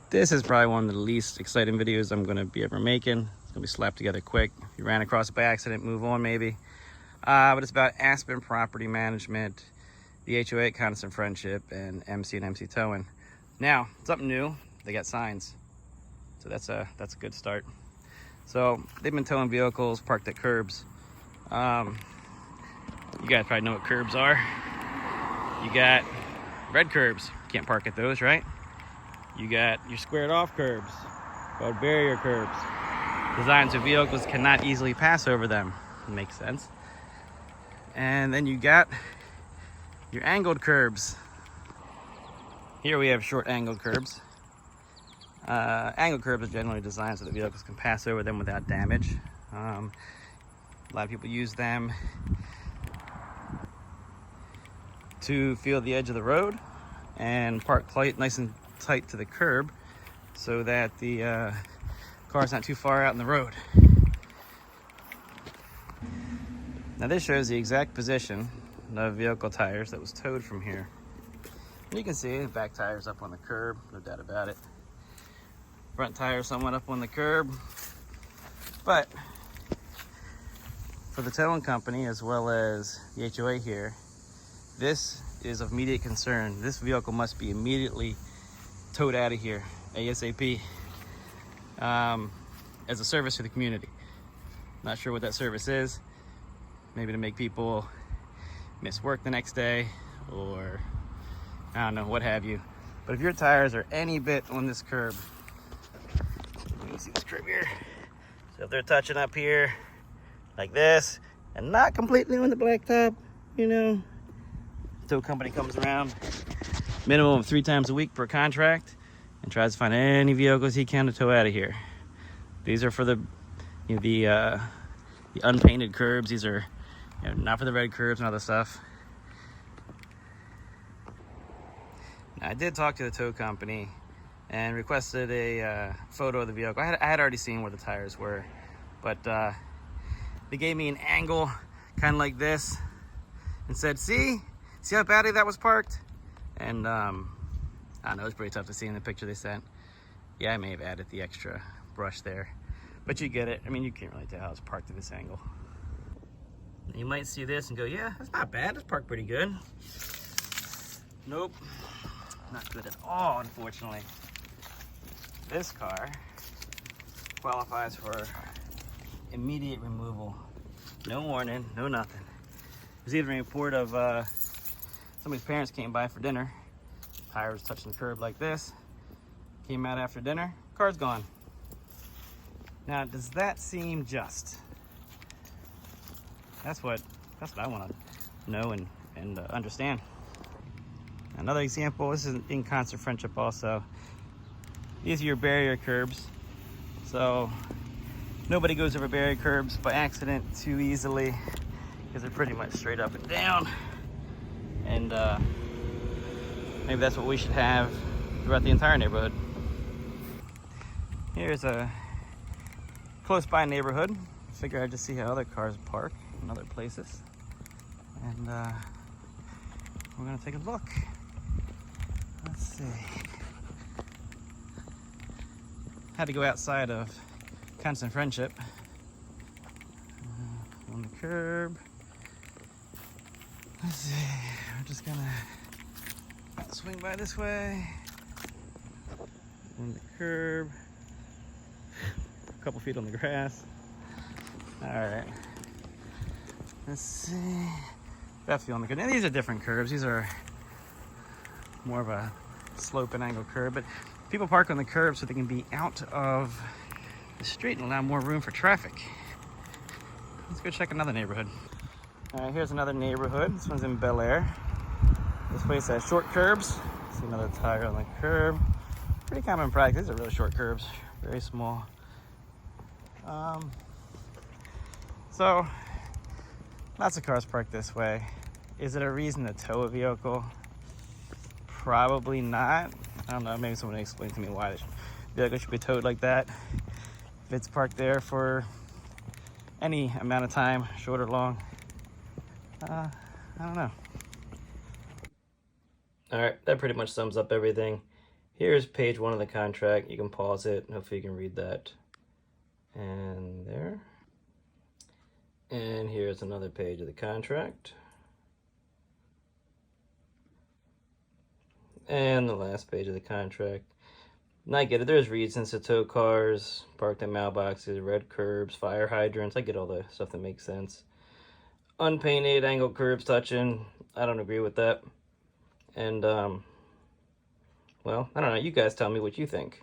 This is probably one of the least exciting videos I'm gonna be ever making. It's gonna be slapped together quick. If you ran across it by accident, move on maybe. But it's about Aspen Property Management, the HOA Constant Friendship, and MC and MC Towing. Now, something new, they got signs. So that's a good start. So they've been towing vehicles parked at curbs. You guys probably know what curbs are. You got red curbs, can't park at those, right? You got your squared off curbs, called barrier curbs, designed so vehicles cannot easily pass over them. Makes sense. And then you got your angled curbs. Here we have short angled curbs. Angled curbs are generally designed so that vehicles can pass over them without damage. A lot of people use them to feel the edge of the road and park nice and tight to the curb so that the car's not too far out in the road. Now this shows the exact position of vehicle tires that was towed from here. And you can see the back tire's up on the curb, no doubt about it. Front tire somewhat up on the curb. But for the towing company as well as the HOA here, this is of immediate concern. This vehicle must be immediately towed out of here ASAP as a service to the community. Not sure what that service is. Maybe to make people miss work the next day, or I don't know, what have you. But if your tires are any bit on this curb, you can see this curb here. So if they're touching up here like this and not completely on the blacktop, you know, tow company comes around minimum of 3 times a week per contract and tries to find any vehicles he can to tow out of here. These are for the unpainted curbs. These are not for the red curbs and other stuff. Now, I did talk to the tow company and requested a photo of the vehicle. I had already seen where the tires were, but they gave me an angle kind of like this and said, see how badly that was parked? And I don't know, it was pretty tough to see in the picture they sent. Yeah, I may have added the extra brush there, but you get it. I mean, you can't really tell how it's parked at this angle. You might see this and go, yeah, that's not bad, it's parked pretty good. Nope, not good at all, unfortunately. This car qualifies for immediate removal. No warning, no nothing. There's even a report of somebody's parents came by for dinner. Tire was touching the curb like this. Came out after dinner, car's gone. Now, does that seem just? That's what I want to know and understand. Another example, this is in Constant Friendship also. These are your barrier curbs. So nobody goes over barrier curbs by accident too easily because they're pretty much straight up and down. And maybe that's what we should have throughout the entire neighborhood. Here's a close by neighborhood. Figure I'd just see how other cars park in other places. And we're gonna take a look. Let's see. Had to go outside of Constant Friendship. On the curb. Let's see, we're just gonna swing by this way. On the curb. A couple feet on the grass. All right. Let's see. Definitely on the curb. Now these are different curbs. These are more of a slope and angle curb, but people park on the curb so they can be out of the street and allow more room for traffic. Let's go check another neighborhood. All right, here's another neighborhood. This one's in Bel Air. This place has short curbs. See another tire on the curb. Pretty common practice. These are really short curbs, very small. So lots of cars parked this way. Is it a reason to tow a vehicle? Probably not. I don't know, maybe someone can explain to me why the vehicle should be towed like that. If it's parked there for any amount of time, short or long. I don't know. All right, that pretty much sums up everything. Here's page 1 of the contract. You can pause it. Hopefully you can read that. And there. And here's another page of the contract. And the last page of the contract. And I get it. There's reasons to tow cars, parked in mailboxes, red curbs, fire hydrants. I get all the stuff that makes sense. Unpainted, angled curbs touching. I don't agree with that. And, well, I don't know. You guys tell me what you think.